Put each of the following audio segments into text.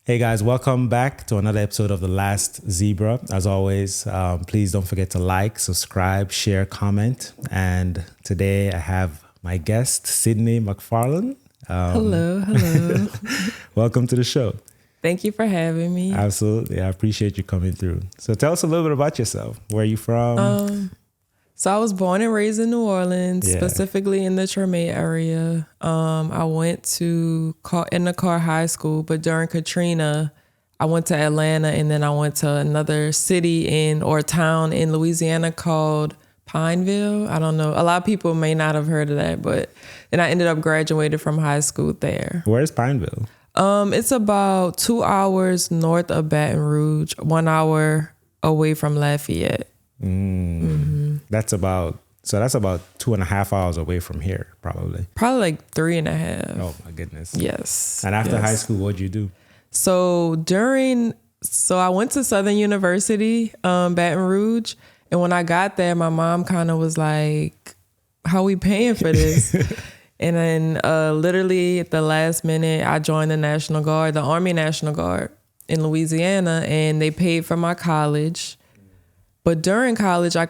Hey guys, welcome back to another episode of The Last Zebra. As always, please don't forget to like, subscribe, share, comment. And today I have my guest, Cidney McFarland. Hello. Welcome to the show. Thank you for having me. Absolutely. I appreciate you coming through. So tell us a little bit about yourself. Where are you from? So I was born and raised in New Orleans, Yeah. specifically in the Treme area. I went to Car High School, but during Katrina, I went to Atlanta, and then I went to another city or town in Louisiana called Pineville. I don't know. A lot of people may not have heard of that, but then I ended up graduated from high school there. Where's Pineville? It's about 2 hours north of Baton Rouge, 1 hour away from Lafayette. That's about 2.5 hours away from here, probably. Probably like 3.5. Oh my goodness. Yes. And after yes. high school, what'd you do? So I went to Southern University, Baton Rouge. And when I got there, my mom kind of was like, how we paying for this? And then literally at the last minute, I joined the National Guard, the Army National Guard in Louisiana, and they paid for my college. But during college, I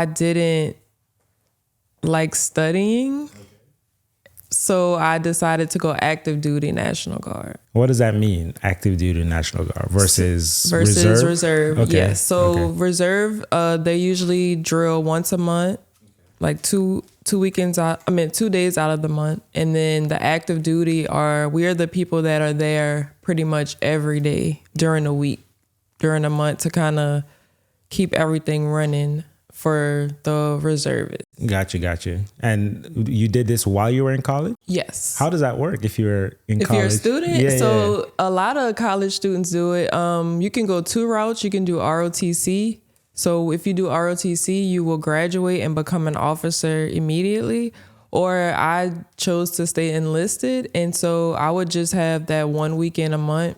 didn't like studying. So I decided to go active duty National Guard. What does that mean? Active duty National Guard versus reserve? Okay. Yes. So reserve, they usually drill once a month, like 2 days out of the month. And then the active duty we are the people that are there pretty much every day during the week, during the month to kind of keep everything running for the reservists. Gotcha. And you did this while you were in college? Yes. How does that work if you're in college? If you're a student? A lot of college students do it. You can go 2 routes. You can do ROTC. So if you do ROTC, you will graduate and become an officer immediately. Or I chose to stay enlisted. And so I would just have that 1 weekend a month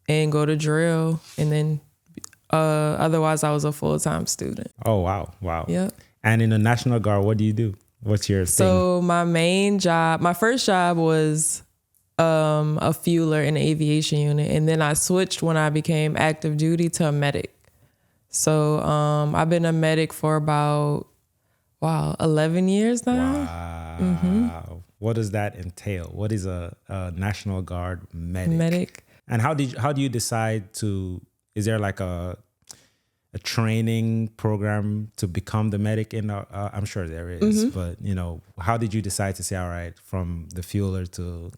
and go to drill. And then otherwise I was a full-time student. Oh, wow. Yep. And in the National Guard, what do you do? What's your thing? So my first job was a fueler in the aviation unit. And then I switched when I became active duty to a medic. So I've been a medic for about, 11 years now. Wow. What does that entail? What is a National Guard medic? And how do you decide to, is there like a training program to become the medic? I'm sure there is, but how did you decide to say, all right, from the fueler to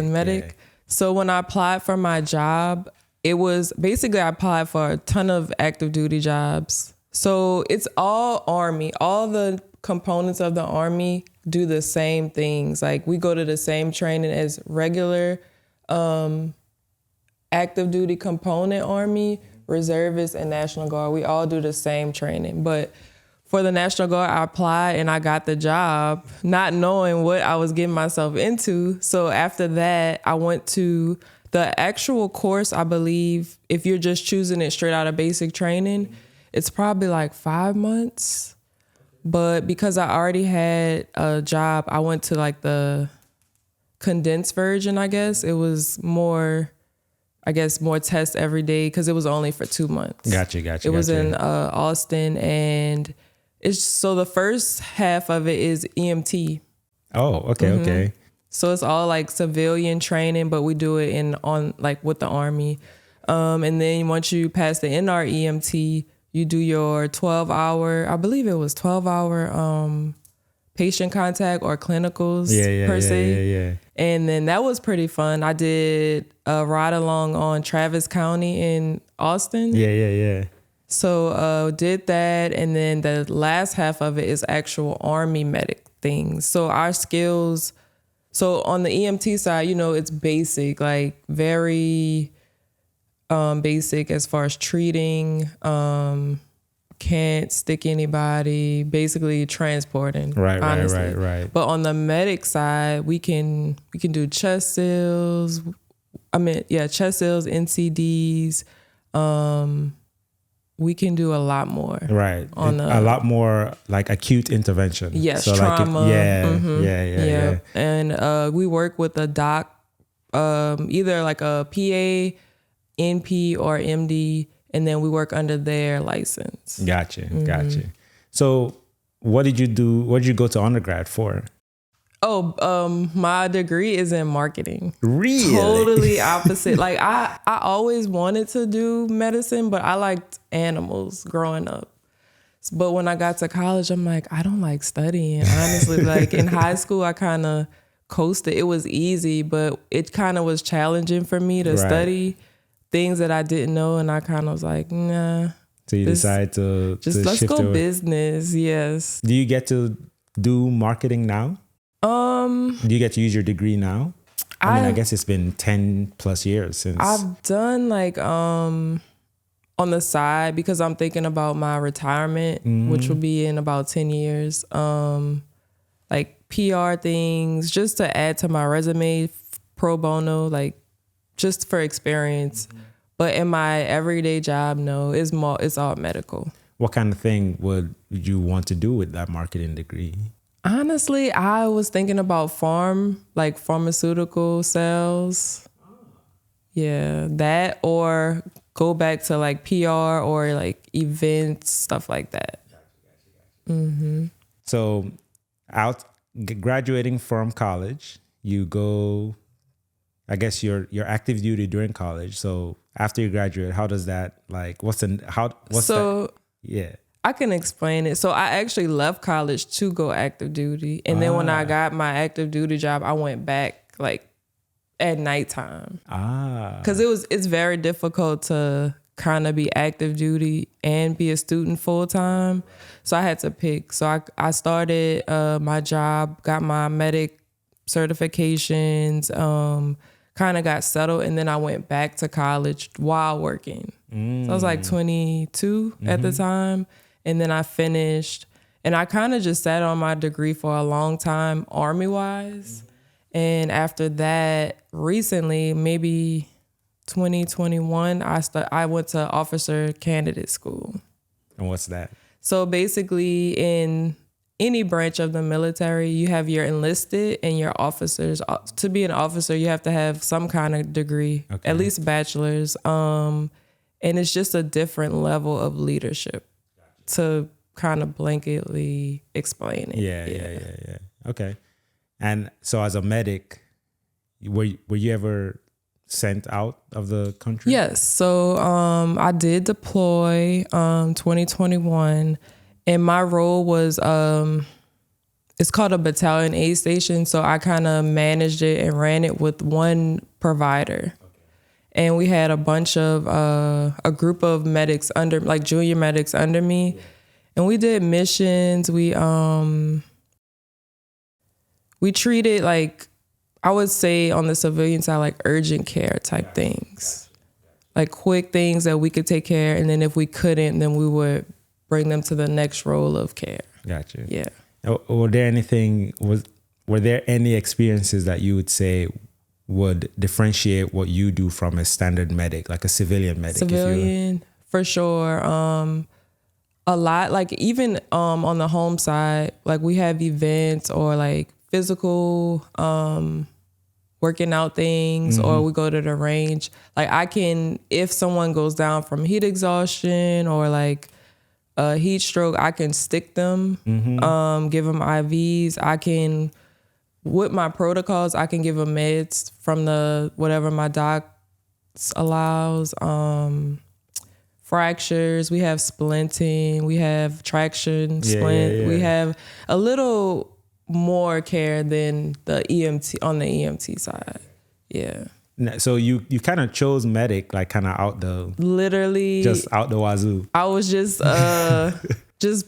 medic? Yeah. So when I applied for my job, it was basically I applied for a ton of active duty jobs. So it's all Army. All the components of the Army do the same things. Like we go to the same training as regular active duty component Army, reservists, and National Guard. We all do the same training. But for the National Guard, I applied and I got the job, not knowing what I was getting myself into. So after that, I went to the actual course. I believe if you're just choosing it straight out of basic training, it's probably like 5 months. But because I already had a job, I went to like the condensed version, I guess. It was more tests every day because it was only for 2 months. Gotcha. It was in Austin, and so the first half of it is EMT. Oh, okay. So it's all like civilian training, but we do it with the Army. And then once you pass the NR EMT, you do your 12-hour, I believe it was 12-hour patient contact or clinicals per se. Yeah. And then that was pretty fun. I did a ride along on Travis County in Austin. Yeah. So did that. And then the last half of it is actual Army medic things. So our skills, so on the EMT side, it's basic, like very basic as far as treating, can't stick anybody, basically transporting. Honestly. Right. But on the medic side, we can do chest seals. Chest seals, NCDs. We can do a lot more. Right. A lot more like acute intervention. Yes, so trauma. Yeah. And we work with a doc either like a PA, NP, or MD, and then we work under their license. Gotcha. So what did you do? What did you go to undergrad for? My degree is in marketing. Really? Totally opposite. Like I always wanted to do medicine, but I liked animals growing up. But when I got to college, I'm like, I don't like studying. Honestly, like in high school, I kind of coasted. It was easy, but it kind of was challenging for me to study things that I didn't know. And I kind of was like, nah. So you decided to let's shift go away. Business. Yes. Do you get to do marketing now? Do you get to use your degree now? I guess it's been 10 plus years since. I've done like on the side because I'm thinking about my retirement, which will be in about 10 years. Like PR things just to add to my resume, pro bono, like just for experience. But in my everyday job, no, it's all medical. What kind of thing would you want to do with that marketing degree? Honestly, I was thinking about pharmaceutical sales. Yeah, that or go back to like PR or like events, stuff like that. So graduating from college, you go, I guess you're active duty during college. So after you graduate, how does that Yeah. I can explain it. So I actually left college to go active duty. And then when I got my active duty job, I went back like at nighttime. Because it's very difficult to kind of be active duty and be a student full time. So I had to pick. So I started my job, got my medic certifications, kind of got settled. And then I went back to college while working. So I was like 22 at the time. And then I finished, and I kind of just sat on my degree for a long time, Army-wise. And after that, recently, maybe 2021, I went to officer candidate school. And what's that? So basically, in any branch of the military, you have your enlisted and your officers. To be an officer, you have to have some kind of degree, at least bachelor's. And it's just a different level of leadership. To kind of blanketly explain it. Yeah. Okay. And so as a medic, were you ever sent out of the country? Yes. So I did deploy 2021, and my role was it's called a battalion aid station. So I kind of managed it and ran it with one provider. And we had a bunch of, a group of medics like junior medics under me. And we did missions. We treated like, I would say on the civilian side, like urgent care type things. Like quick things that we could take care. And then if we couldn't, then we would bring them to the next role of care. Gotcha. Yeah. Were there any experiences that you would say would differentiate what you do from a standard medic, like a civilian medic? Civilian, for sure. A lot, like even on the home side, like we have events or like physical working out things, or we go to the range. Like if someone goes down from heat exhaustion or like a heat stroke, I can stick them, give them IVs. With my protocols, I can give them meds from whatever my doc allows. Fractures, we have splinting, we have traction, splint. Yeah. We have a little more care than the EMT on the EMT side. Yeah. So you kind of chose medic, like kind of literally just out the wazoo. I was just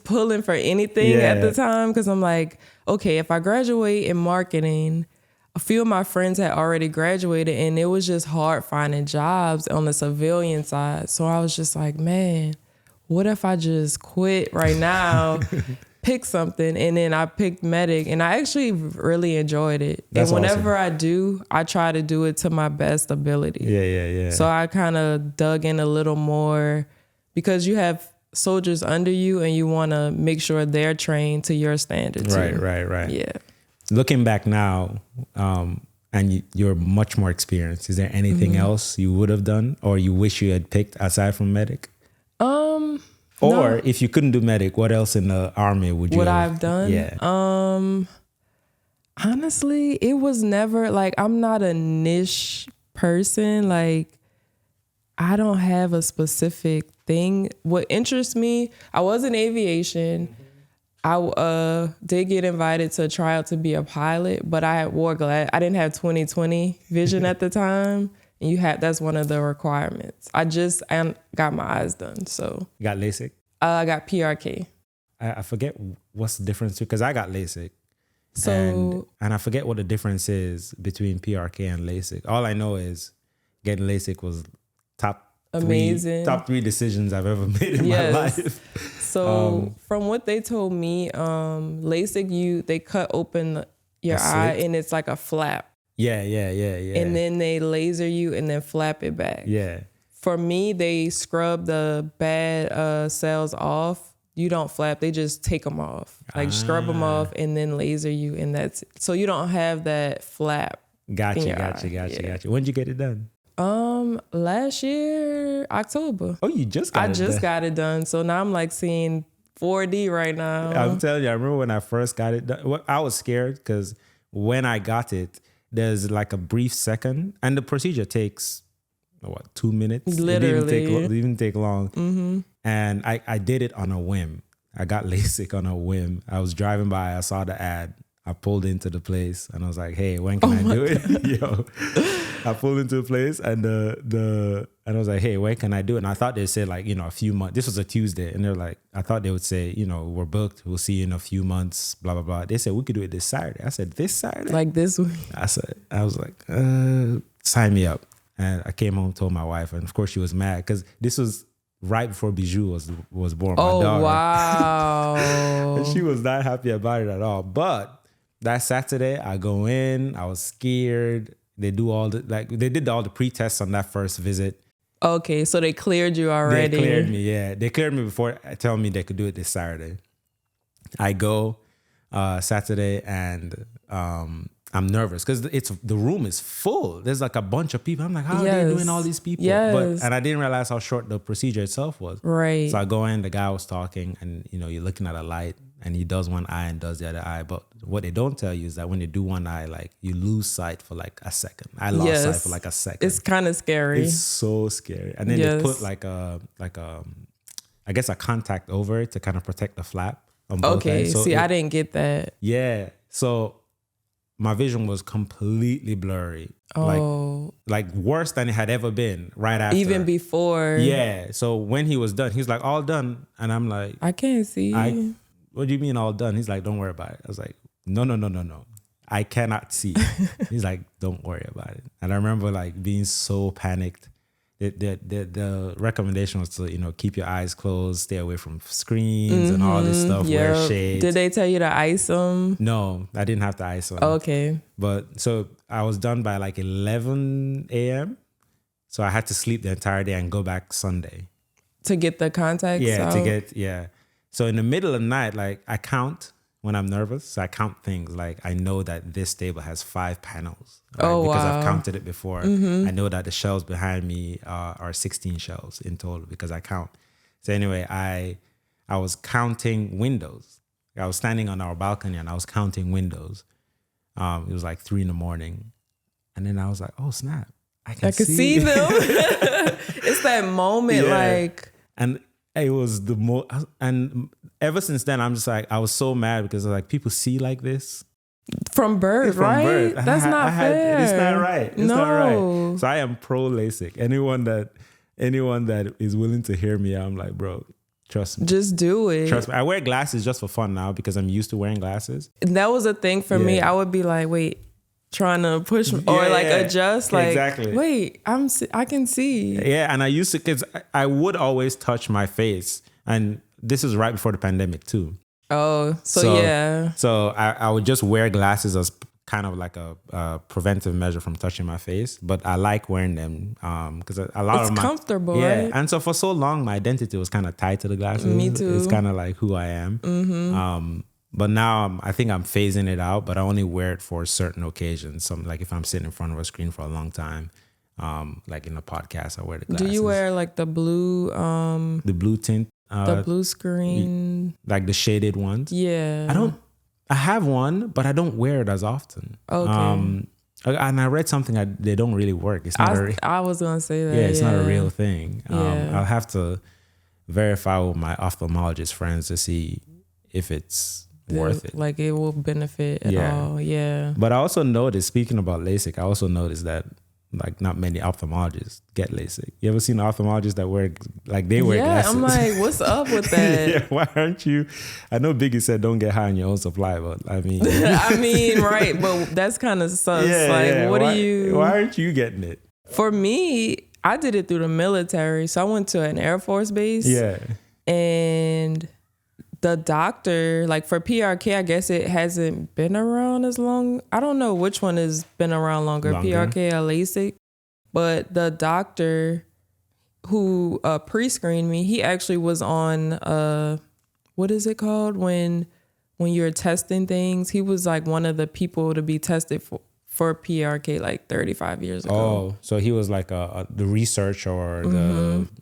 pulling for anything at the time, because I'm like, okay, if I graduate in marketing, a few of my friends had already graduated and it was just hard finding jobs on the civilian side. So I was just like, man, what if I just quit right now, pick something? And then I picked medic, and I actually really enjoyed it. That's and whenever awesome. I do, I try to do it to my best ability. Yeah. So I kind of dug in a little more, because you have soldiers under you and you want to make sure they're trained to your standards. Right. Yeah. Looking back now, and you're much more experienced. Is there anything else you would have done or you wish you had picked aside from medic? Or if you couldn't do medic, what else in the army would you I've done? Yeah. Honestly, it was never like, I'm not a niche person. Like, I don't have a specific thing. What interests me, I was in aviation. I did get invited to try out to be a pilot, but I wore glass. I didn't have 20/20 vision at the time. And that's one of the requirements. I got my eyes done. So You got LASIK? I got PRK. I forget what's the difference because I got LASIK. So and I forget what the difference is between PRK and LASIK. All I know is getting LASIK was top three decisions I've ever made in my life. So from what they told me, LASIK, they cut open your eye and it's like a flap. Yeah. And then they laser you and then flap it back. Yeah. For me, they scrub the bad cells off. You don't flap. They just take them off. Like scrub them off and then laser you, and that's it. So you don't have that flap. Gotcha. When did you get it done? Last year, October. Oh, you just got it done. Got it done. So now I'm like seeing 4D right now. I'm telling you, I remember when I first got it done. I was scared because when I got it, there's like a brief second, and the procedure takes 2 minutes? Literally. It didn't even take long. Mm-hmm. And I did it on a whim. I got LASIK on a whim. I was driving by, I saw the ad. I pulled into the place and I was like, hey, when can I do it? Yo. I pulled into the place and and I was like, hey, when can I do it? And I thought they said like, a few months. This was a Tuesday. And they're like, I thought they would say, we're booked. We'll see you in a few months, blah, blah, blah. They said, we could do it this Saturday. I said, this Saturday? Like this week? I was like, sign me up. And I came home, told my wife. And of course she was mad because this was right before Bijou was born, my daughter. Oh, wow. And she was not happy about it at all. But that Saturday, I go in. I was scared. They did all the pre-tests on that first visit. Okay, so they cleared you already. They cleared me, yeah. They cleared me before telling me they could do it this Saturday. I go Saturday and I'm nervous because the room is full. There's like a bunch of people. I'm like, how are they doing all these people? Yes. And I didn't realize how short the procedure itself was. Right. So I go in, the guy was talking and, you're looking at a light and he does one eye and does the other eye. But what they don't tell you is that when you do one eye, like you lose sight for like a second. I lost sight for like a second. It's kind of scary. It's so scary. And then they put I guess a contact over it to kind of protect the flap on both ends. So I didn't get that. Yeah. So my vision was completely blurry. Oh. Like worse than it had ever been right after. Even before. Yeah. So when he was done, he was like, all done. And I'm like, I can't see. What do you mean all done? He's like, don't worry about it. I was like, no. I cannot see. He's like, don't worry about it. And I remember like being so panicked. The recommendation was to, keep your eyes closed, stay away from screens and all this stuff, wear shades. Did they tell you to ice them? No, I didn't have to ice them. Okay. But so I was done by like 11 a.m. So I had to sleep the entire day and go back Sunday. To get the contacts out? So in the middle of the night, like I count when I'm nervous. So I count things like I know that this table has 5 panels. Right? Because I've counted it before. Mm-hmm. I know that the shelves behind me are 16 shelves in total because I count. So anyway, I was counting windows. I was standing on our balcony and I was counting windows. It was like 3 a.m. And then I was like, oh snap. I can see them. It's that moment like. And it was the most, and ever since then, I'm just like, I was so mad because like people see like this. From birth, right? That's not fair. It's not right. It's not right. So I am pro LASIK. Anyone that is willing to hear me, I'm like, bro, trust me. Just do it. Trust me. I wear glasses just for fun now because I'm used to wearing glasses. And that was a thing for me. I would be like, wait, trying to push or adjust. Like, exactly. Wait, I can see. Yeah, and I used to, because I would always touch my face. And this is right before the pandemic too. Oh, so yeah. So I would just wear glasses as kind of like a preventive measure from touching my face. But I like wearing them because a lot of it's comfortable, right? And so for so long, my identity was kind of tied to the glasses. Me too. It's kind of like who I am. Mm-hmm. But now I think I'm phasing it out, but I only wear it for certain occasions. Some like if I'm sitting in front of a screen for a long time, like in a podcast, I wear the glasses. Do you wear like the blue tint? The blue screen? Like the shaded ones? Yeah. I have one, but I don't wear it as often. Okay. And I read something they don't really work. It's not I was going to say that. Yeah, it's not a real thing. Yeah. I'll have to verify with my ophthalmologist friends to see if it's worth it. Like it will benefit at all. Yeah. But I also noticed, speaking about LASIK, I also noticed that like not many ophthalmologists get LASIK. You ever seen ophthalmologists that wear like they wear glasses? I'm like, what's up with that? Yeah, why aren't you? I know Biggie said don't get high on your own supply, but I mean, right, but that's kind of sus. Why aren't you getting it? For me, I did it through the military, so I went to an Air Force base. Yeah, and the doctor, like for PRK, I guess it hasn't been around as long. I don't know which one has been around longer. PRK or LASIK. But the doctor who pre-screened me, he actually was on, what is it called? When you're testing things, he was like one of the people to be tested for PRK like 35 years ago. Oh, so he was like the research or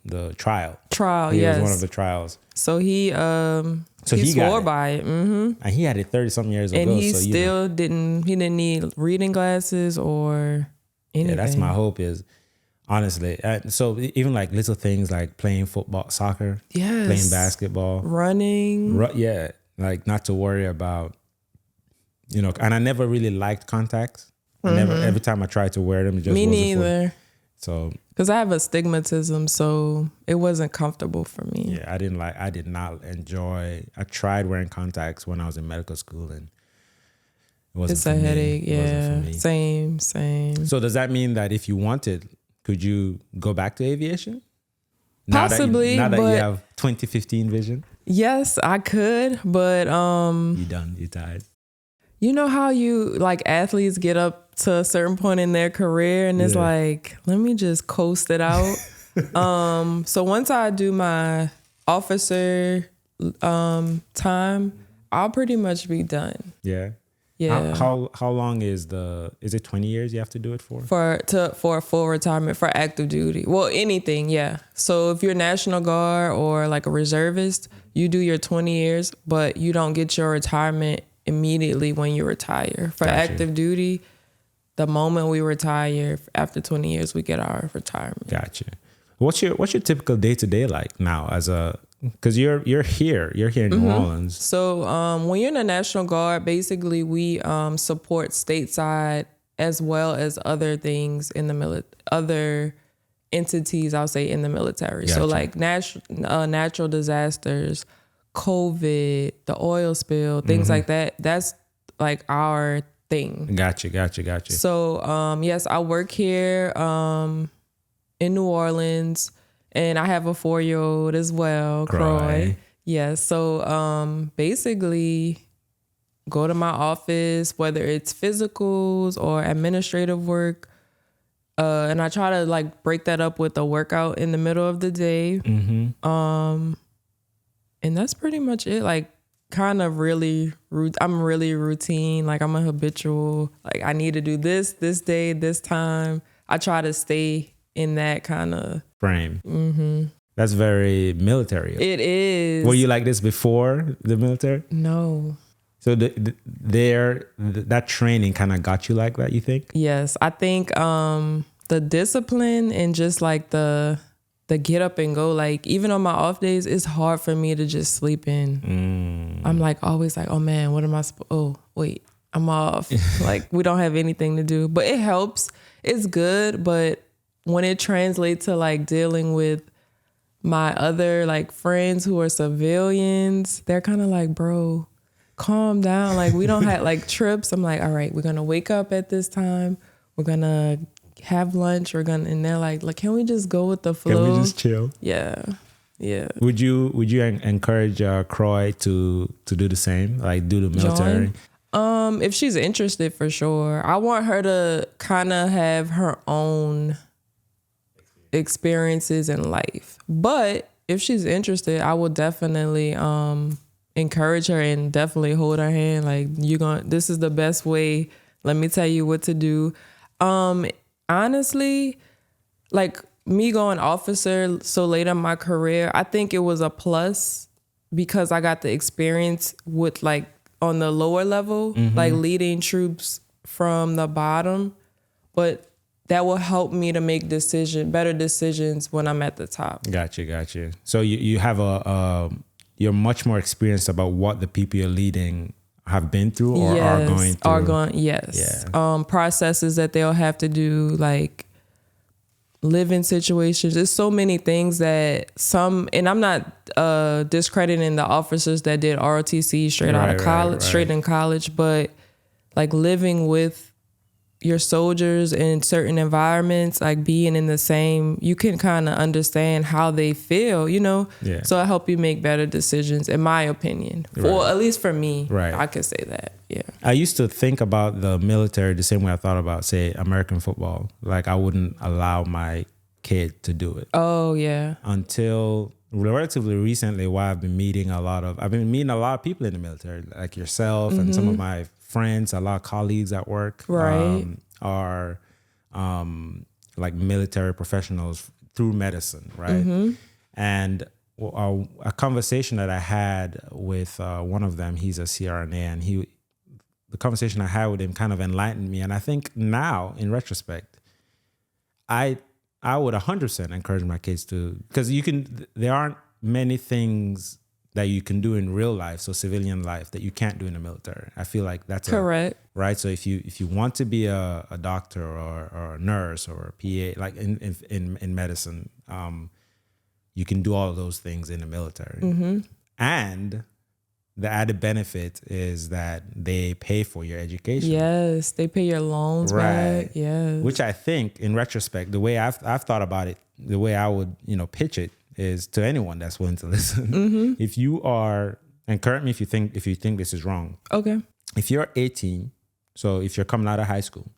the trial. Trial, yes. He was one of the trials. So he swore by it. Mm-hmm. And he had it 30-something years ago. And he didn't need reading glasses or anything. Yeah, that's my hope is, honestly. So even like little things like playing football, soccer, playing basketball. Running. Like not to worry about, and I never really liked contacts. Every time I tried to wear them, it just Me wasn't neither. So because I have astigmatism, so it wasn't comfortable for me. Yeah, I did not enjoy. I tried wearing contacts when I was in medical school, and it wasn't. It's a headache. Yeah, same. So does that mean that if you wanted, could you go back to aviation? Possibly, now that you have 2015 vision. Yes, I could, but you done? You tired? You know how you like athletes get up to a certain point in their career and it's like, let me just coast it out. So once I do my officer time, I'll pretty much be done. Yeah. Yeah. How long is it 20 years you have to do it for? For a full retirement for active duty. Well, anything, yeah. So if you're National Guard or like a reservist, you do your 20 years, but you don't get your retirement immediately when you retire. For active duty, the moment we retire, after 20 years, we get our retirement. Gotcha. What's your typical day-to-day like now because you're here in New Orleans. So when you're in the National Guard, basically we support stateside as well as other things in the other entities, I'll say, in the military. Gotcha. So like natural disasters, COVID, the oil spill, things like that. That's like our thing. Gotcha. So yes, I work here in New Orleans. And I have a 4-year-old as well, Croy. Yeah, so basically go to my office, whether it's physicals or administrative work. And I try to like break that up with a workout in the middle of the day. And that's pretty much it. Like kind of I'm really routine. Like I'm a habitual, like I need to do this day, this time. I try to stay in that kind of frame. That's very military. It is. Were you like this before the military? No. So that training kind of got you like that, you think? Yes. I think the discipline and just like the get up and go, like even on my off days, it's hard for me to just sleep in. I'm like always like, oh man, what am I oh wait, I'm off. Like we don't have anything to do. But it helps. It's good, but when it translates to like dealing with my other like friends who are civilians, they're kind of like, bro, calm down. Like we don't have like trips. I'm like, all right, we're going to wake up at this time. We're going to have lunch. And they're like, can we just go with the flow? Can we just chill? Yeah. Would you encourage Croy to do the same? Like do the military? If she's interested, for sure. I want her to kind of have her own experiences in life. But if she's interested, I will definitely encourage her and definitely hold her hand. Like, this is the best way. Let me tell you what to do. Honestly, like me going officer so late in my career, I think it was a plus because I got the experience with like on the lower level, like leading troops from the bottom, but that will help me to make better decisions when I'm at the top. Gotcha. So you have you're much more experienced about what the people you're leading have been through or are going through. Yes. Yeah. Processes that they'll have to do, like living situations. There's so many things that and I'm not discrediting the officers that did ROTC straight out of college, straight in college, but like living with your soldiers in certain environments, like being in the same, you can kind of understand how they feel, you know? Yeah. So it help you make better decisions, in my opinion. Or at least for me, I could say that, yeah. I used to think about the military the same way I thought about, say, American football. Like I wouldn't allow my kid to do it. Oh, yeah. Until relatively recently, while I've been meeting a lot of people in the military, like yourself and some of my friends, a lot of colleagues at work are like military professionals through medicine, right? And a conversation that I had with one of them, he's a CRNA, and the conversation I had with him kind of enlightened me. And I think now, in retrospect, I would 100% encourage my kids to, because there aren't many things that you can do in real life, so civilian life, that you can't do in the military. I feel like that's correct. Right? So if you want to be a doctor or a nurse or a PA, like in medicine, you can do all of those things in the military. And the added benefit is that they pay for your education. Yes, they pay your loans back. Yes. Which I think, in retrospect, the way I've thought about it, the way I would pitch it is to anyone that's willing to listen. If you are, and correct me if you think this is wrong. Okay. If you're 18, so if you're coming out of high school,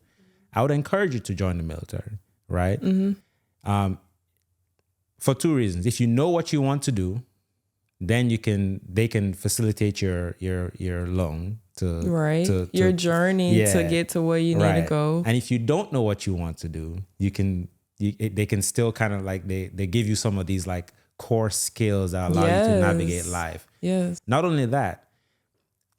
I would encourage you to join the military, right? For two reasons. If you know what you want to do, then they can facilitate your loan to your journey to get to where you need to go. And if you don't know what you want to do, they can still kind of like they give you some of these like core skills that allow you to navigate life. Yes. Not only that,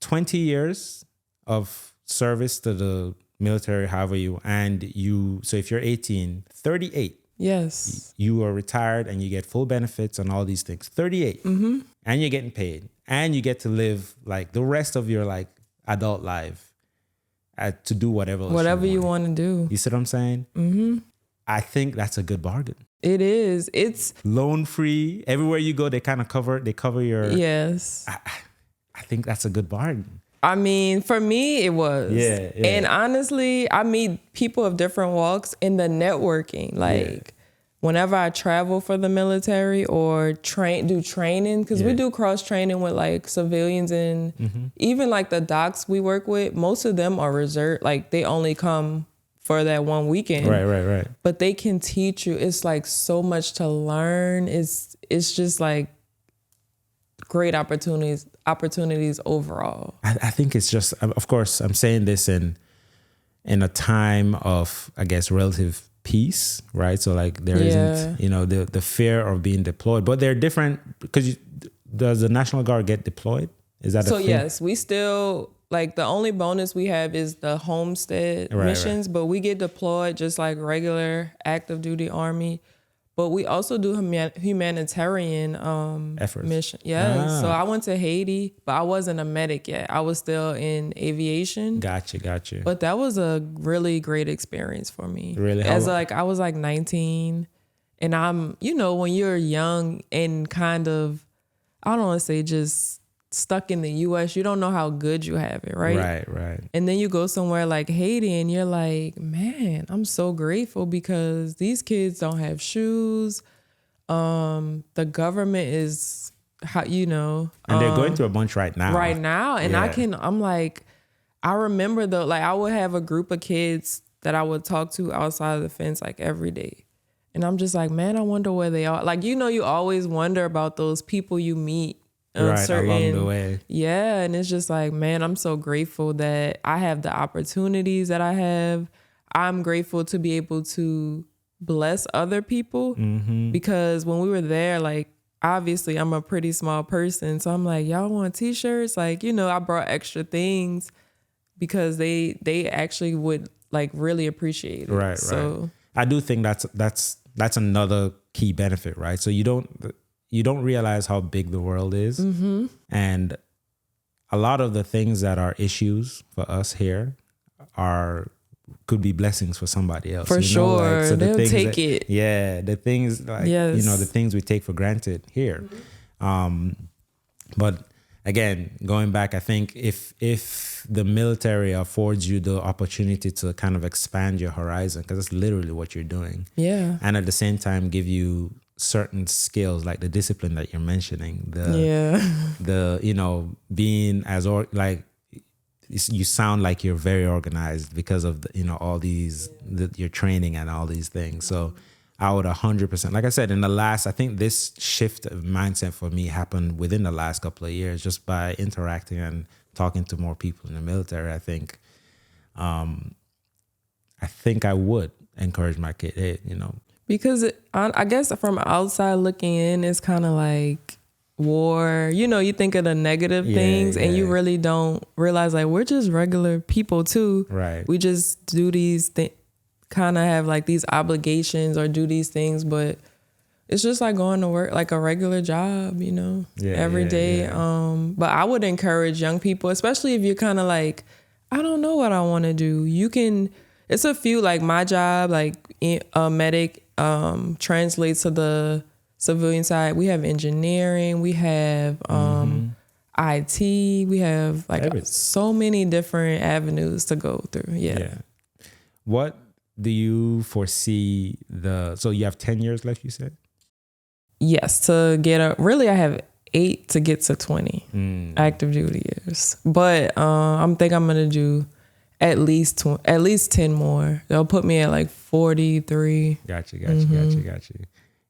20 years of service to the military, so if you're 18, 38. Yes. You are retired and you get full benefits and all these things. 38. And you're getting paid. And you get to live like the rest of your like adult life to do whatever you want to do. You see what I'm saying? I think that's a good bargain. It is. It's loan free. Everywhere you go, they cover your. Yes. I think that's a good bargain. I mean, for me, it was. Yeah. And honestly, I meet people of different walks in the networking. Like, whenever I travel for the military or do training, because we do cross training with like civilians and even like the docs we work with, most of them are reserved. Like, they only come for that one weekend. Right. But they can teach you. It's like so much to learn. It's just like great opportunities overall. I think it's just, of course, I'm saying this in a time of, I guess, relative peace, right? So like there isn't, the fear of being deployed, but they're different because does the National Guard get deployed? Is that so? A thing? Yes, we still, like, the only bonus we have is the homestead missions, but we get deployed just like regular active duty Army. But we also do humanitarian efforts. Mission. Yeah. So I went to Haiti, but I wasn't a medic yet. I was still in aviation. Gotcha. But that was a really great experience for me. Really? I was like 19, and I'm, when you're young and kind of, I don't want to say just stuck in the U.S., you don't know how good you have it, right? Right. And then you go somewhere like Haiti and you're like, man, I'm so grateful because these kids don't have shoes. The government is, and they're going through a bunch right now. And I'm like, I remember though, like I would have a group of kids that I would talk to outside of the fence like every day. And I'm just like, man, I wonder where they are. Like, you always wonder about those people you meet along the way. Yeah, and it's just like, man, I'm so grateful that I have the opportunities that I have. I'm grateful to be able to bless other people because when we were there, like, obviously I'm a pretty small person. So I'm like, y'all want t-shirts? Like, you know, I brought extra things because they actually would like really appreciate it. Right. I do think that's another key benefit, right? So you don't realize how big the world is. And a lot of the things that are issues for us here could be blessings for somebody else. For sure. Like, so they'll take it. Yeah. The things like, yes. The things we take for granted here. But again, going back, I think if the military affords you the opportunity to kind of expand your horizon, because that's literally what you're doing. Yeah. And at the same time, give you certain skills like the discipline that you're mentioning, being as you sound like you're very organized because of all these your training and all these things. So I would 100%, like I said, I think this shift of mindset for me happened within the last couple of years, just by interacting and talking to more people in the military. I think I would encourage my kid, hey, because I guess from outside looking in, it's kind of like war. You think of the negative things and you really don't realize like we're just regular people too. Right. We just do these things, kind of have like these obligations or do these things, but it's just like going to work like a regular job, every day. Yeah. But I would encourage young people, especially if you're kind of like, I don't know what I want to do. It's a few, like my job, like a medic translates to the civilian side. We have engineering, we have IT, we have like so many different avenues to go through. Yeah. What do you foresee so you have 10 years left, you said? Yes, I have 8 to get to 20 active duty years. But I think I'm going to do at least 10 more. They'll put me at like 43. Gotcha.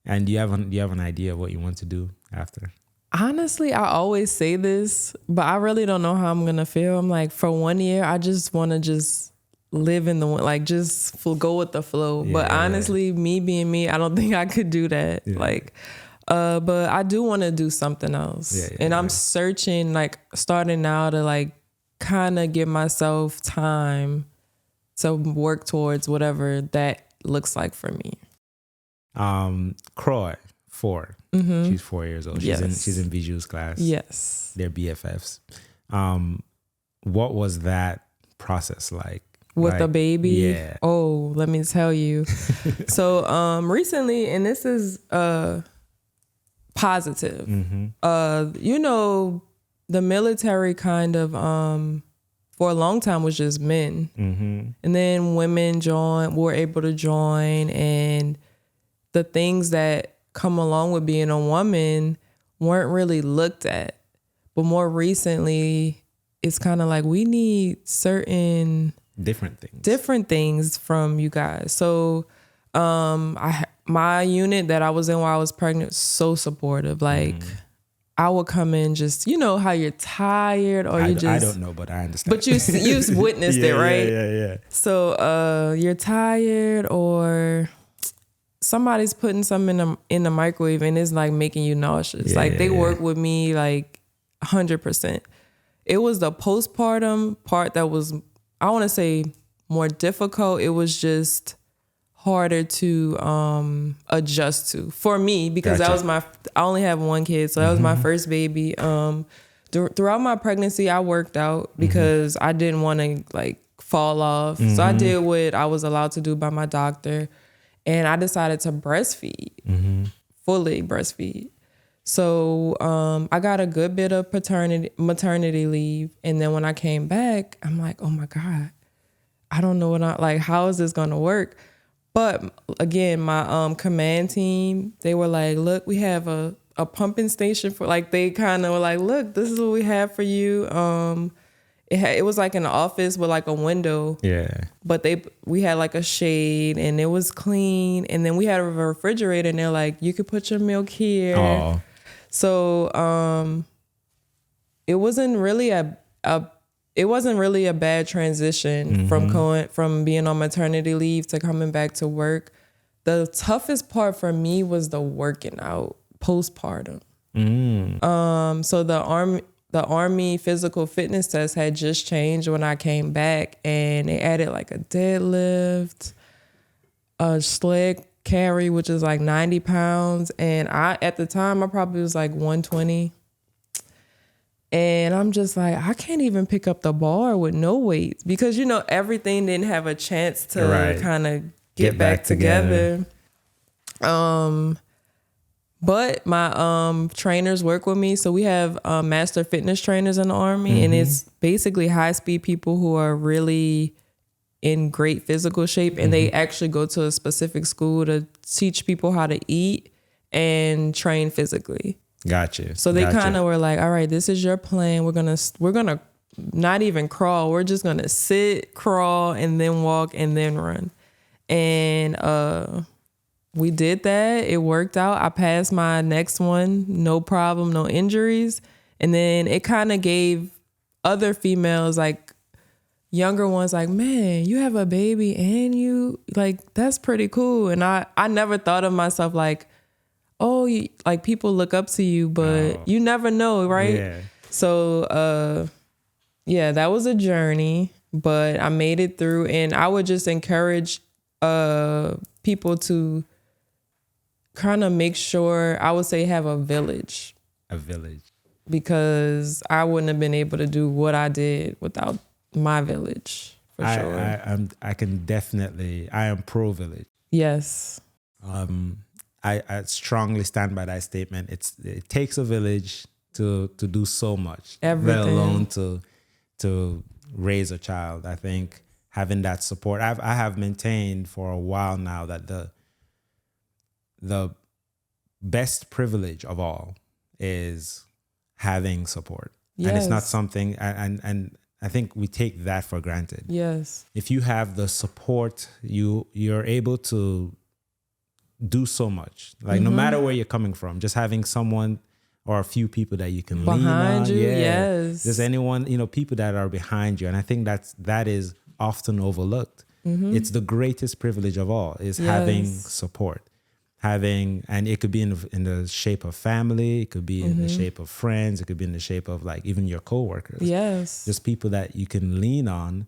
And do you have an idea of what you want to do after? Honestly, I always say this, but I really don't know how I'm going to feel. I'm like, for 1 year, I just want to just live in just go with the flow. But honestly, me being me, I don't think I could do that. But I do want to do something else. I'm searching, like starting now to like kind of give myself time to work towards whatever that looks like for me. Croy, 4. She's 4 years old. She's in Viju's class. Yes. They're BFFs. What was that process like? With the baby? Yeah. Oh, let me tell you. So recently, and this is positive. The military kind of for a long time was just men. And then women were able to join, and the things that come along with being a woman weren't really looked at. But more recently, it's kind of like we need certain different things from you guys. So my unit that I was in while I was pregnant was so supportive. Like I would come in just, how you're tired or I don't know, but I understand. But you've witnessed it, right? Yeah. So you're tired or somebody's putting something in the microwave and it's like making you nauseous. They work with me like 100%. It was the postpartum part that was, I want to say, more difficult. It was just harder to adjust to for me because that was I only have one kid, so that was my first baby. Throughout my pregnancy, I worked out because I didn't want to like fall off. So I did what I was allowed to do by my doctor, and I decided to breastfeed, fully breastfeed. So I got a good bit of maternity leave, and then when I came back, I'm like, oh my God, I don't know how is this gonna work? But again, my command team, they were like, look, we have a pumping station for, like, they kind of were like, look, this is what we have for you. It was like an office with like a window. Yeah. But we had like a shade and it was clean. And then we had a refrigerator and they're like, you could put your milk here. Aww. So it wasn't really a bad transition from being on maternity leave to coming back to work. The toughest part for me was the working out postpartum. So the army physical fitness test had just changed when I came back, and they added like a deadlift, a sled carry, which is like 90 pounds. And at the time, I probably was like 120. And I'm just like, I can't even pick up the bar with no weights because, everything didn't have a chance to kind of get back together. But my trainers work with me. So we have master fitness trainers in the Army, and it's basically high-speed people who are really in great physical shape, and they actually go to a specific school to teach people how to eat and train physically. Gotcha. So they kind of were like, all right, this is your plan. We're gonna not even crawl. We're just gonna sit, crawl, and then walk and then run. And we did that. It worked out. I passed my next one, no problem, no injuries. And then it kind of gave other females, like younger ones, like, man, you have a baby and you, like, that's pretty cool. And I never thought of myself like, oh, like people look up to you, but you never know, right? Yeah. So, that was a journey, but I made it through. And I would just encourage people to kind of make sure, I would say, have a village. A village. Because I wouldn't have been able to do what I did without my village, for sure. I am pro village. Yes. I strongly stand by that statement. It takes a village to do so much, everything, let alone to raise a child. I think having that support, I have maintained for a while now that the best privilege of all is having support. Yes. And it's not something, and I think we take that for granted. Yes. If you have the support, you're able to do so much. Like no matter where you're coming from, just having someone or a few people that you can lean on. Behind you, yes. There's anyone, people that are behind you. And I think that is often overlooked. It's the greatest privilege of all is having support. And it could be in the shape of family, it could be in the shape of friends, it could be in the shape of like even your coworkers. Yes. Just people that you can lean on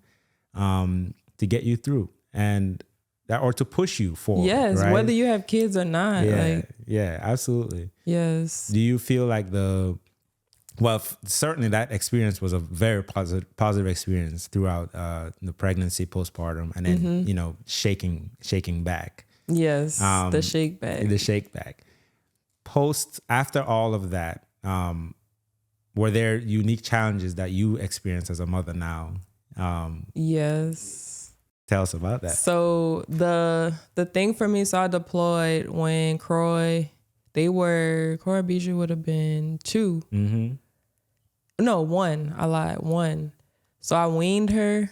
to get you through or to push you forward. Yes, right? Whether you have kids or not. Yeah, absolutely. Yes. Do you feel like certainly that experience was a very positive experience throughout the pregnancy, postpartum, and then, shaking back. Yes, the shake back. The shake back. After all of that, were there unique challenges that you experienced as a mother now? Yes. Tell us about that. So the thing for me, so I deployed when Croy Bijou would have been 2. No, 1. I lied, 1. So I weaned her.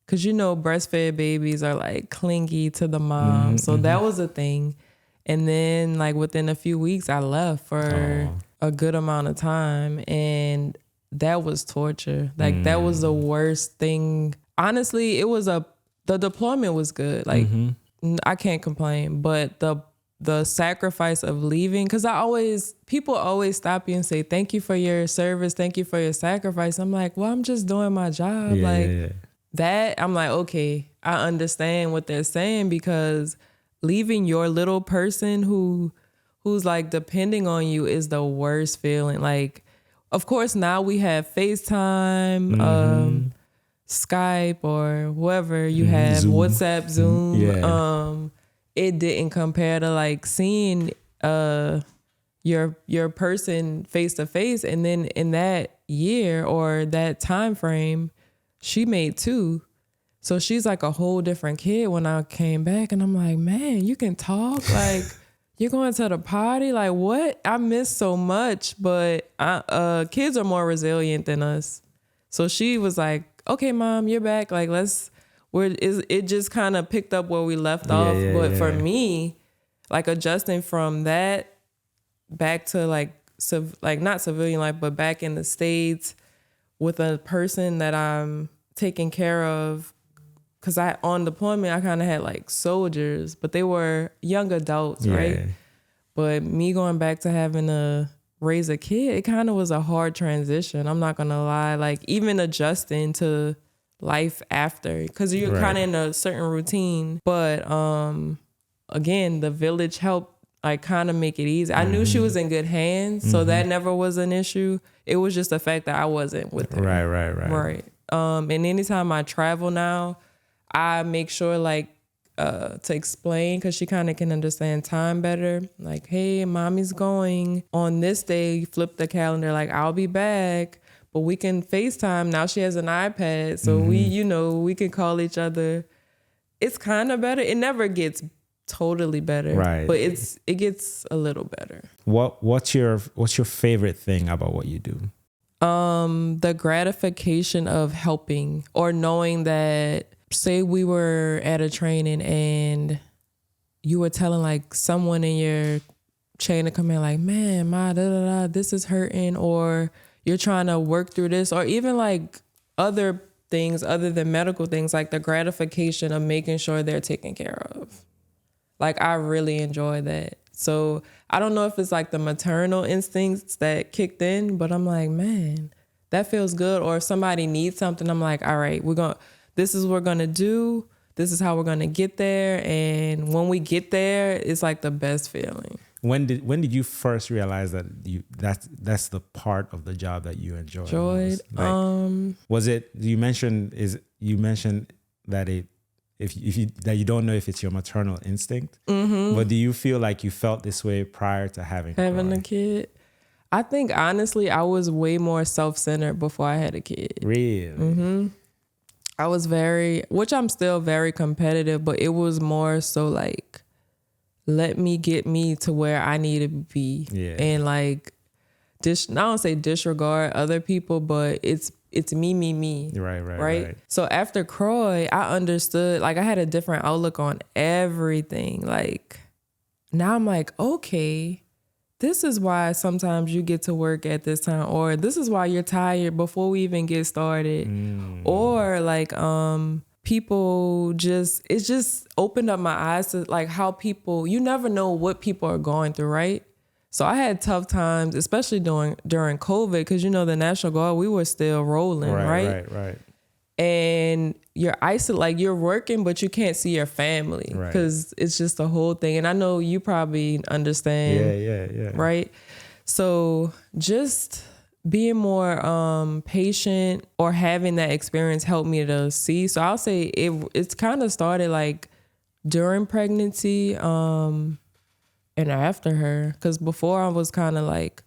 Because, breastfed babies are like clingy to the mom. So that was a thing. And then like within a few weeks, I left for a good amount of time. And that was torture. Like that was the worst thing. Honestly, the deployment was good. Like I can't complain. But the sacrifice of leaving, because people always stop you and say, thank you for your service. Thank you for your sacrifice. I'm like, well, I'm just doing my job. That I'm like, okay, I understand what they're saying, because leaving your little person who's like depending on you is the worst feeling. Like, of course, now we have FaceTime, Skype, or whatever you have, Zoom. WhatsApp, Zoom. It didn't compare to like seeing your person face to face. And then in that year or that time frame, she made 2. So she's like a whole different kid when I came back. And I'm like, man, you can talk? Like, you're going to the party? Like, what? I miss so much. But kids are more resilient than us. So she was like, okay, Mom, you're back. Like, it just kind of picked up where we left off. But for me, like adjusting from that back to like like not civilian life, but back in the States with a person that I'm taking care of. Cause on deployment, I kind of had like soldiers, but they were young adults, right? But me going back to having to raise a kid, it kind of was a hard transition. I'm not gonna lie. Like even adjusting to life after, cause you're kind of in a certain routine. But again, the village helped like kind of make it easy. I knew she was in good hands, so that never was an issue. It was just the fact that I wasn't with her. Right. And anytime I travel now, I make sure like to explain, because she kind of can understand time better. Like, hey, mommy's going on this day. Flip the calendar. Like, I'll be back, but we can FaceTime. Now she has an iPad, so we can call each other. It's kind of better. It never gets totally better, right? But it gets a little better. What's your favorite thing about what you do? The gratification of helping, or knowing that. Say we were at a training and you were telling like someone in your chain of command, like, man, this is hurting, or you're trying to work through this, or even like other things other than medical things, like the gratification of making sure they're taken care of. Like I really enjoy that. So I don't know if it's like the maternal instincts that kicked in, but I'm like, man, that feels good. Or if somebody needs something, I'm like, all right, this is what we're going to do. This is how we're going to get there. And when we get there, it's like the best feeling. When did you first realize that that's the part of the job that you enjoyed? Like, was it, you mentioned that that you don't know if it's your maternal instinct, but do you feel like you felt this way prior to having a kid? I think honestly, I was way more self-centered before I had a kid. Really? I was which I'm still very competitive, but it was more so like, let me get me to where I need to be. Yeah. And like, I don't say disregard other people, but it's me. Right. So after Croy, I understood, like I had a different outlook on everything. Like now I'm like, okay, this is why sometimes you get to work at this time, or this is why you're tired before we even get started. Or like people it just opened up my eyes to like how people, you never know what people are going through, right? So I had tough times, especially during COVID, because the National Guard, we were still rolling, right? And you're isolated, like you're working, but you can't see your family because it's just a whole thing. And I know you probably understand. Yeah. Right. So just being more patient, or having that experience helped me to see. So I'll say it's kind of started like during pregnancy and after her, because before I was kind of like,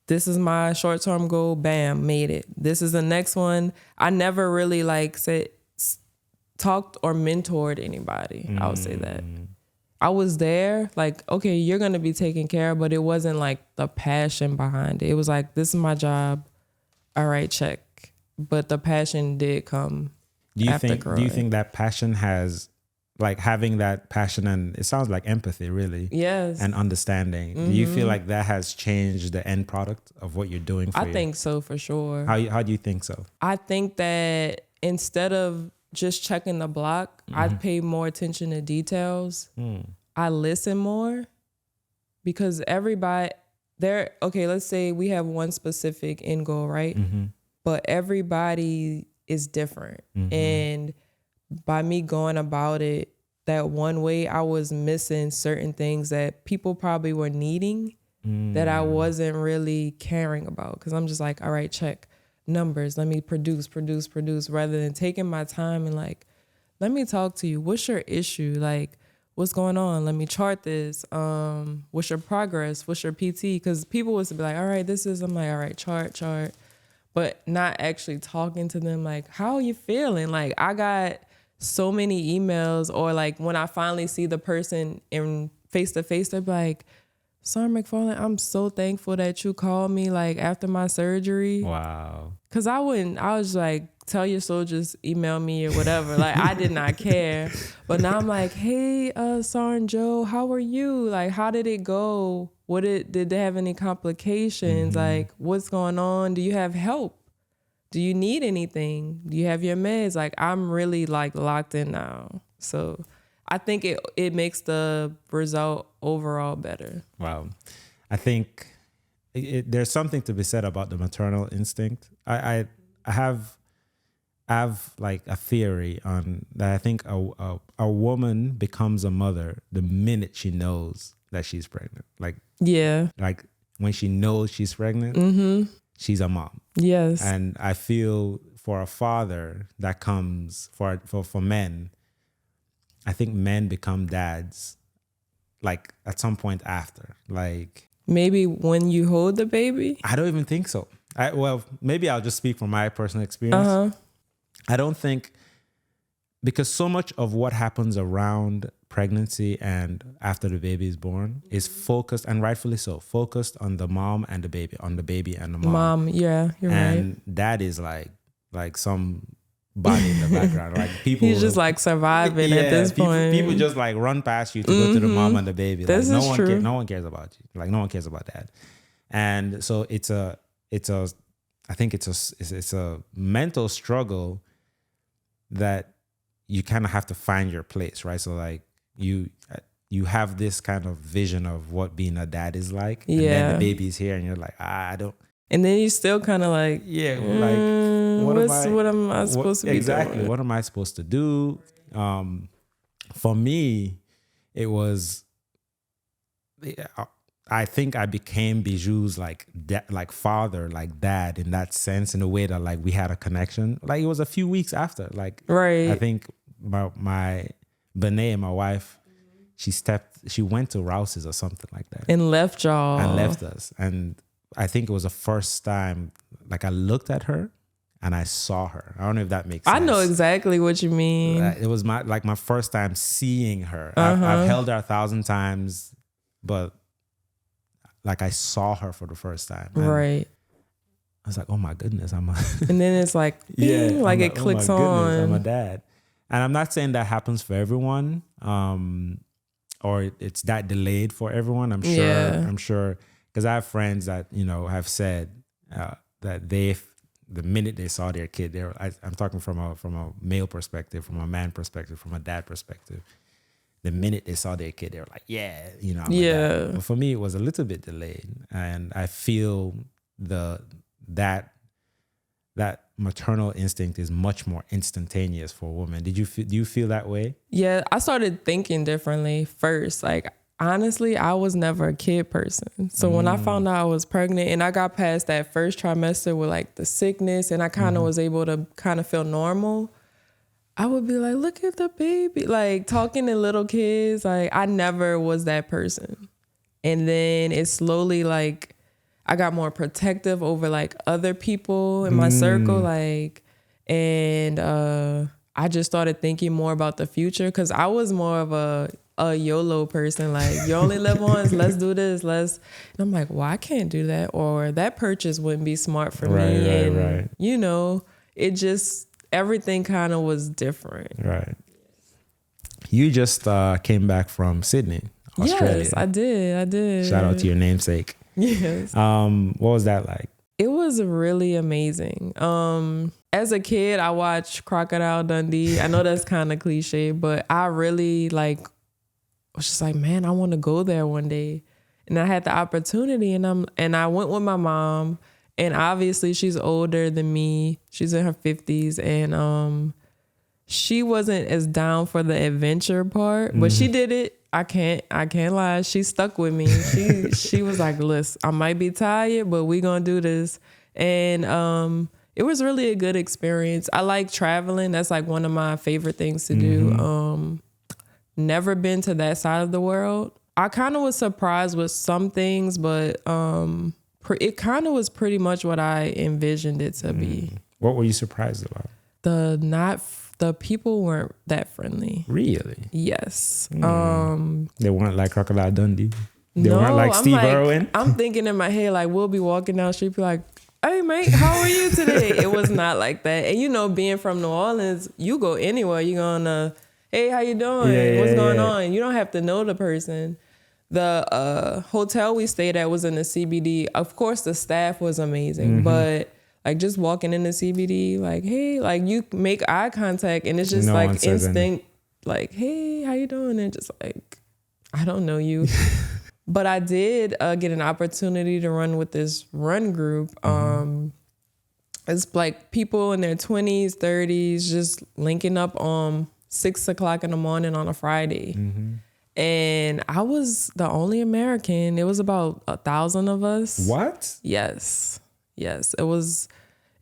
this is my short-term goal, bam, made it. This is the next one. I never really like talked or mentored anybody. I would say that. I was there like, okay, you're going to be taken care of, but it wasn't like the passion behind it. It was like, this is my job. All right, check. But the passion did come after Croy. Do you think that passion has, like having that passion, and it sounds like empathy really. Yes. And understanding. Do you feel like that has changed the end product of what you're doing for you? I think so, for sure. How do you think so? I think that instead of just checking the block, I'd pay more attention to details. I listen more, because everybody let's say we have one specific end goal, right? But everybody is different. And by me going about it that one way, I was missing certain things that people probably were needing that I wasn't really caring about. Because I'm just like, all right, check numbers. Let me produce, rather than taking my time and like, let me talk to you. What's your issue? Like, what's going on? Let me chart this. What's your progress? What's your PT? Because people was be like, all right, I'm like, all right, chart. But not actually talking to them like, how are you feeling? Like, I got so many emails, or like when I finally see the person in face to face, they're like, Cidney McFarland, I'm so thankful that you called me like after my surgery. Wow. Cause I was like, tell your soldiers, email me or whatever. Like I did not care. But now I'm like, hey, Sarn Joe, how are you? Like, how did it go did they have any complications? Like, what's going on? Do you have help? Do you need anything? Do you have your meds? Like, I'm really like locked in now. So I think it makes the result overall better. Wow. I think there's something to be said about the maternal instinct. I have like a theory on that. I think a woman becomes a mother the minute she knows that she's pregnant. Like when she knows she's pregnant, she's a mom. Yes. And I feel for a father that comes for men, I think men become dads like at some point after. Like maybe when you hold the baby? I don't even think so. Maybe I'll just speak from my personal experience. I don't think, because so much of what happens around pregnancy and after the baby is born is focused, and rightfully so, focused on the mom and the baby, on the baby and the mom. Yeah, you're right. And that is like some body in the background. Like people, he's just like surviving at this point. People just like run past you to go to the mom and the baby. This like, is true. No one cares about you. Like no one cares about that. And so I think it's a mental struggle that you kind of have to find your place, right? So like you have this kind of vision of what being a dad is like, and then the baby's here, and you're like, I don't. And then you still kind of like, what am I supposed to be exactly doing? What am I supposed to do? For me, it was. I think I became Bijou's like father, like dad in that sense, in a way that like we had a connection. Like it was a few weeks after, like right. I think my Benet, my wife, she went to Rouse's or something like that, and left y'all, and left us. And I think it was the first time like I looked at her and I saw her. I don't know if that makes sense. I know exactly what you mean. It was my first time seeing her. I've held her 1,000 times, but like I saw her for the first time. Right. I was like, oh my goodness, I'm a and then it's like, like it clicks on. I'm a dad. And I'm not saying that happens for everyone, or it's that delayed for everyone. I'm sure, because I have friends that, have said that the minute they saw their kid, I'm talking from a male perspective, from a man perspective, from a dad perspective. The minute they saw their kid, they were like, I'm a dad. But for me, it was a little bit delayed. And I feel that maternal instinct is much more instantaneous for a woman. Do you feel that way? Yeah, I started thinking differently first. Like, honestly, I was never a kid person. So when I found out I was pregnant and I got past that first trimester with like the sickness and I kind of was able to kind of feel normal, I would be like, look at the baby, like talking to little kids. Like I never was that person. And then it slowly like, I got more protective over like other people in my circle. Like, and I just started thinking more about the future. Cause I was more of a YOLO person. Like you only live once, let's do this. And I'm like, well, I can't do that. Or that purchase wouldn't be smart for me. And it just, everything kind of was different. Right. You just came back from Cidney, Australia. Yes, I did. Shout out to your namesake. Yes. What was that like? It was really amazing. As a kid, I watched Crocodile Dundee. I know that's kind of cliche, but I really was just like, man, I want to go there one day. And I had the opportunity, and I went with my mom. And obviously she's older than me. She's in her 50s. And she wasn't as down for the adventure part, but she did it. I can't lie. She stuck with me. She was like, listen, I might be tired, but we gonna do this. And it was really a good experience. I like traveling. That's like one of my favorite things to do. Never been to that side of the world. I kind of was surprised with some things, but it kind of was pretty much what I envisioned it to be. What were you surprised about? The people weren't that friendly. Really? Yes. They weren't like Crocodile Dundee? They weren't like Steve Irwin? I'm thinking in my head, like, we'll be walking down the street, be like, hey, mate, how are you today? It was not like that. And, being from New Orleans, you go anywhere, you're going to, hey, how you doing? What's going on? You don't have to know the person. The hotel we stayed at was in the CBD. Of course, the staff was amazing, but like just walking in the CBD, like, hey, like you make eye contact and it's just like instinct, like, hey, how you doing? And just like, I don't know you. But I did get an opportunity to run with this run group. It's like people in their 20s, 30s, just linking up 6 o'clock in the morning on a Friday. And I was the only American. It was about 1,000 of us. What? Yes. It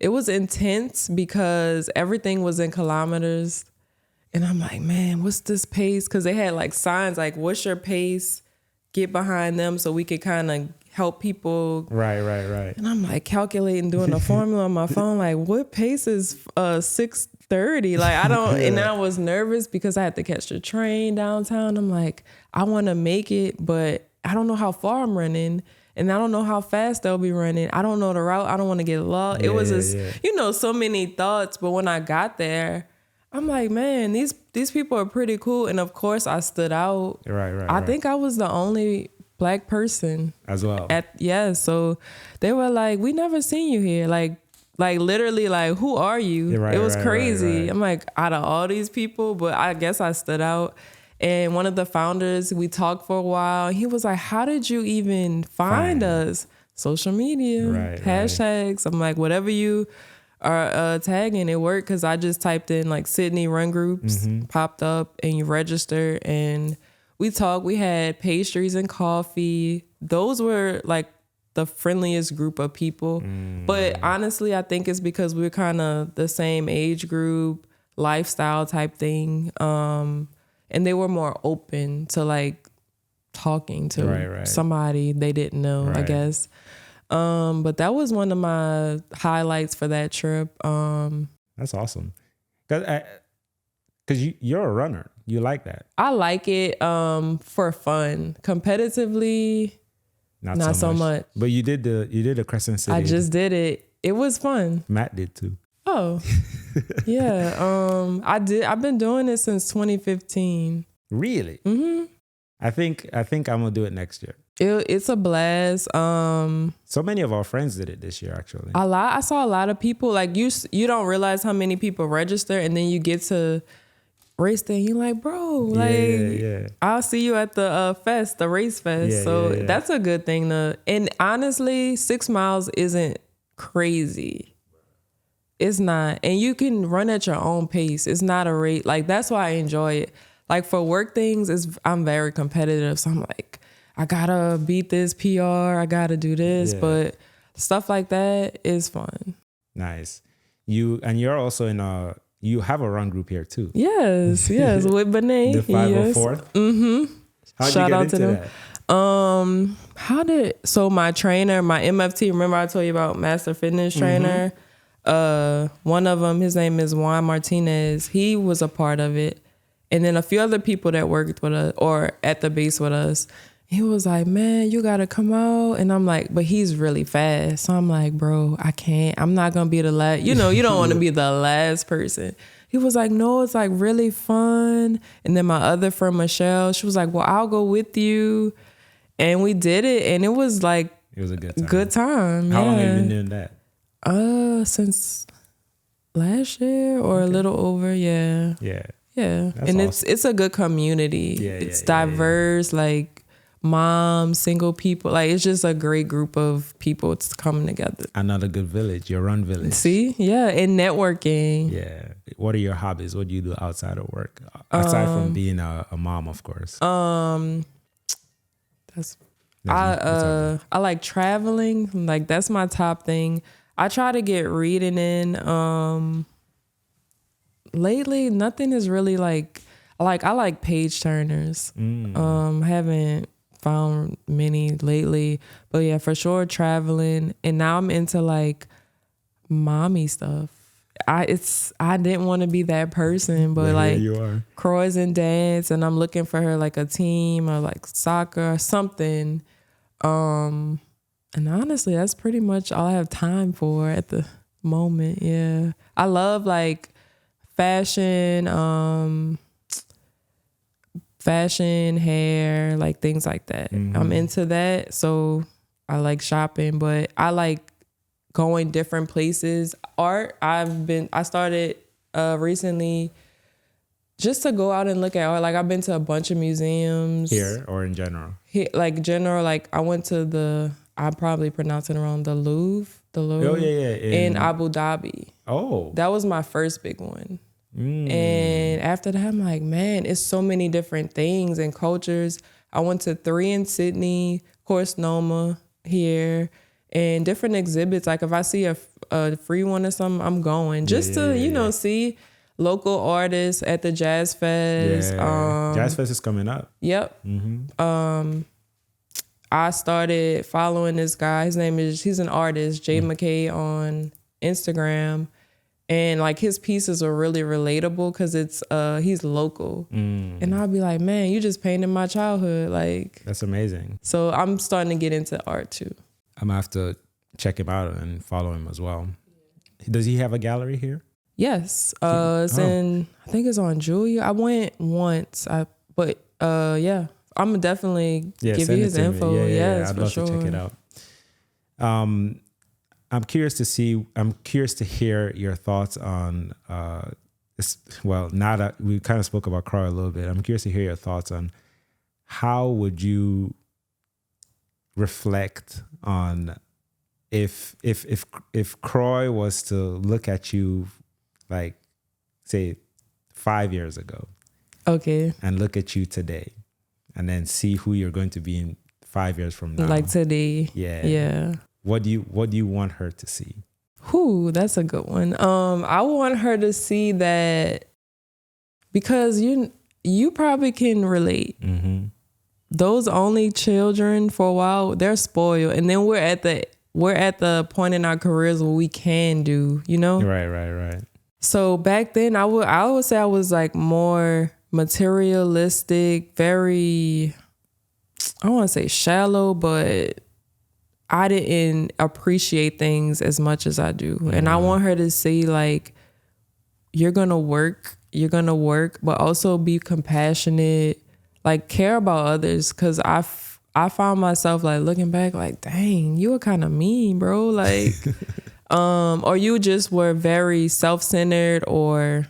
was intense because everything was in kilometers. And I'm like, man, what's this pace? Because they had like signs like, what's your pace? Get behind them so we could kind of help people. Right. And I'm like calculating, doing a formula on my phone, like what pace is 6:30? Like I don't, and I was nervous because I had to catch the train downtown. I'm like, I want to make it, but I don't know how far I'm running. And I don't know how fast they'll be running. I don't know the route. I don't want to get lost. It was just, so many thoughts. But when I got there, I'm like, man, these people are pretty cool. And of course, I stood out. Right. I think I was the only Black person as well. So they were like, we never seen you here. Like literally, like, who are you? It was crazy. Right. I'm like, out of all these people, but I guess I stood out. And one of the founders, we talked for a while. He was like, how did you even find us? Social media, hashtags. I'm like, whatever you are tagging, it worked. Because I just typed in like Cidney run groups, popped up, and you register. And we talked. We had pastries and coffee. Those were like the friendliest group of people. But honestly, I think it's because we're kind of the same age group, lifestyle type thing. And they were more open to like talking to somebody they didn't know, I guess. But that was one of my highlights for that trip. That's awesome. Because you're a runner. You like that. I like it for fun. Competitively, not so much. But you did the Crescent City. I just did it. It was fun. Matt did too. Oh, yeah. I've been doing it since 2015. Really? Mm-hmm. I think I'm gonna do it next year. It's a blast. So many of our friends did it this year, actually. I saw a lot of people. Like you don't realize how many people register, and then you get to race day. You're like, bro, like I'll see you at the fest, the race fest. That's a good thing and honestly, 6 miles isn't crazy. It's not. And you can run at your own pace. It's not a race. Like, that's why I enjoy it. Like, for work things, I'm very competitive. So I'm like, I gotta beat this PR. I gotta do this. But stuff like that is fun. Nice. You're also you have a run group here too. Yes, with Benet. The 504th. Mm-hmm. How'd you get into that? So my trainer, my MFT, remember I told you about Master Fitness Trainer? One of them, his name is Juan Martinez. He was a part of it. And then a few other people that worked with us or at the base with us. He was like, man, you got to come out. And I'm like, but he's really fast. So I'm like, bro, I can't. I'm not going to be the last. You don't want to be the last person. He was like, no, it's like really fun. And then my other friend, Michelle, she was like, well, I'll go with you. And we did it. And it was like. It was a good time. Good time. How long have you been doing that? Since last year or a little over. Yeah. Yeah. That's and awesome. It's a good community. It's diverse. Like, moms, single people. Like, it's just a great group of people coming together. Another good village, your run village. See? Yeah, and networking. Yeah. What are your hobbies? What do you do outside of work? Aside from being a mom, of course. I like traveling. Like, that's my top thing. I try to get reading in. Lately, nothing is really like I like page turners. Haven't found many lately, but yeah, for sure traveling. And now I'm into like mommy stuff. I didn't want to be that person, but like you are. Croys and dance, and I'm looking for her like a team or like soccer or something. And honestly, that's pretty much all I have time for at the moment. Yeah, I love like fashion, fashion, hair, like things like that. I'm into that. So I like shopping, but I like going different places. Art, I started recently just to go out and look at art. Like I've been to a bunch of museums. Here or in general? Here, like general, like I went to I probably pronounce it wrong, the Louvre. Oh, yeah. In Abu Dhabi. Oh. That was my first big one. And after that, I'm like, man, it's so many different things and cultures. I went to 3 in Sydney, of course, Noma here, and different exhibits. Like if I see a free one or something, I'm going just to see local artists at the Jazz Fest. Yeah. Jazz Fest is coming up. Yep. I started following this guy. He's an artist, Jay McKay on Instagram. And like his pieces are really relatable because he's local. And I'll be like, man, you just painted my childhood. Like that's amazing. So I'm starting to get into art too. I'm gonna have to check him out and follow him as well. Does he have a gallery here? Yes. I think it's on Julia. I went once. Yeah. I'm definitely give you his info. Yeah, I'd for love sure. to check it out. I'm curious to hear your thoughts on now that we kind of spoke about Croy a little bit. I'm curious to hear your thoughts on how would you reflect on if Croy was to look at you like say 5 years ago. Okay. And look at you today. And then see who you're going to be in 5 years from now. Like today. Yeah. Yeah. What do you want her to see? That's a good one. I want her to see that because you probably can relate. Those only children for a while, they're spoiled. And then we're at the point in our careers where we can do, Right. So back then I would say I was like more materialistic, very, I don't want to say shallow, but I didn't appreciate things as much as I do. And I want her to see like, you're going to work, but also be compassionate, like care about others. Cause I found myself like looking back like, dang, you were kind of mean, bro. Like, or you just were very self-centered or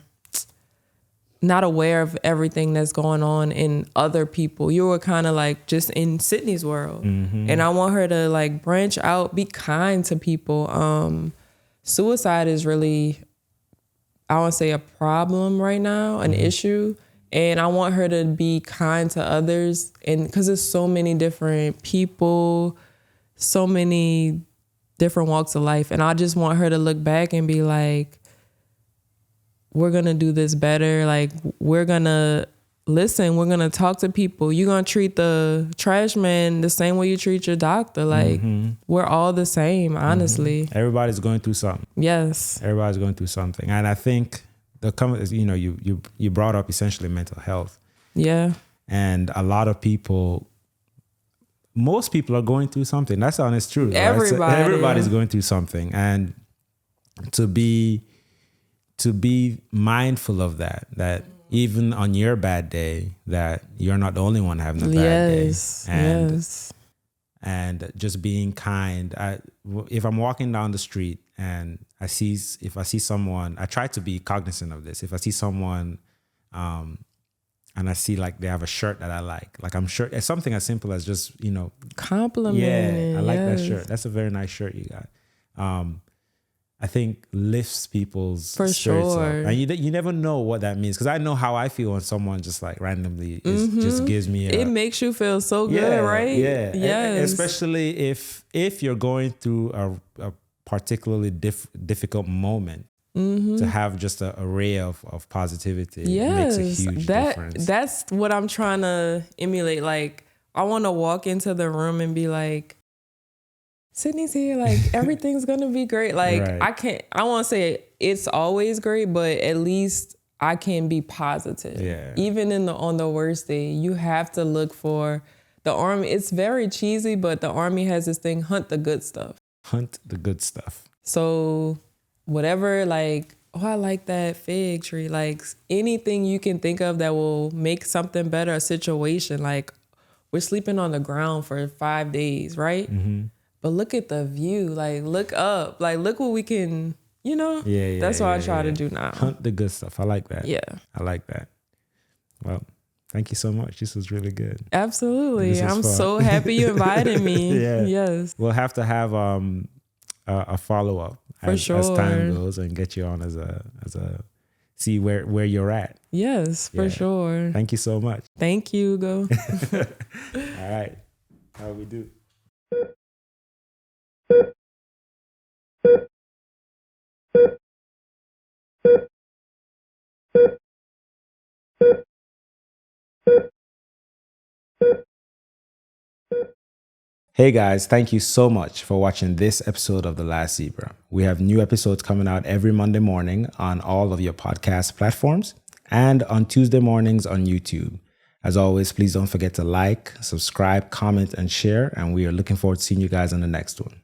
not aware of everything that's going on in other people. You were kind of like just in Cidney's world. And I want her to like branch out, be kind to people. Suicide is really, I want to say a problem right now, an issue. And I want her to be kind to others. And because there's so many different people, so many different walks of life. And I just want her to look back and be like, we're going to do this better. Like, we're going to listen. We're going to talk to people. You're going to treat the trash man the same way you treat your doctor. Like, we're all the same, honestly. Everybody's going through something. Yes. Everybody's going through something. And I think you brought up essentially mental health. Yeah. And a lot of people, most people are going through something. That's the honest truth. Everybody's going through something. And to be mindful of that even on your bad day, that you're not the only one having a bad day. And just being kind. If I'm walking down the street and if I see someone, I try to be cognizant of this. If I see someone, and I see like they have a shirt that I like I'm sure it's something as simple as just, compliment. Yeah, I like that shirt. That's a very nice shirt you got. I think lifts people's spirits up. And you never know what that means. Because I know how I feel when someone just like randomly just gives me it makes you feel so good, right? Yeah. Yes. Especially if you're going through a particularly difficult moment. To have just an array of positivity makes a huge difference. That's what I'm trying to emulate. Like, I want to walk into the room and be like, Cidney's here, like everything's gonna be great. Like, right. I won't say it's always great, but at least I can be positive. Yeah. Even on the worst day, you have to look for the army. It's very cheesy, but the army has this thing, hunt the good stuff. Hunt the good stuff. So whatever like Oh, I like that fig tree. Like anything you can think of that will make something better, a situation. Like we're sleeping on the ground for 5 days, right? Mm-hmm. But look at the view. Like look up. Like look what we can, Yeah. That's what I try to do now. Hunt the good stuff. I like that. Yeah. I like that. Well, thank you so much. This was really good. Absolutely. I'm so happy you invited me. Yeah. Yes. We'll have to have a follow-up as time goes and get you on as a see where you're at. Yes, for sure. Thank you so much. Thank you, Hugo. All right. How we do? Hey guys, thank you so much for watching this episode of The Last Zebra. We have new episodes coming out every Monday morning on all of your podcast platforms and on Tuesday mornings on YouTube. As always, please don't forget to like, subscribe, comment, and share. And we are looking forward to seeing you guys on the next one.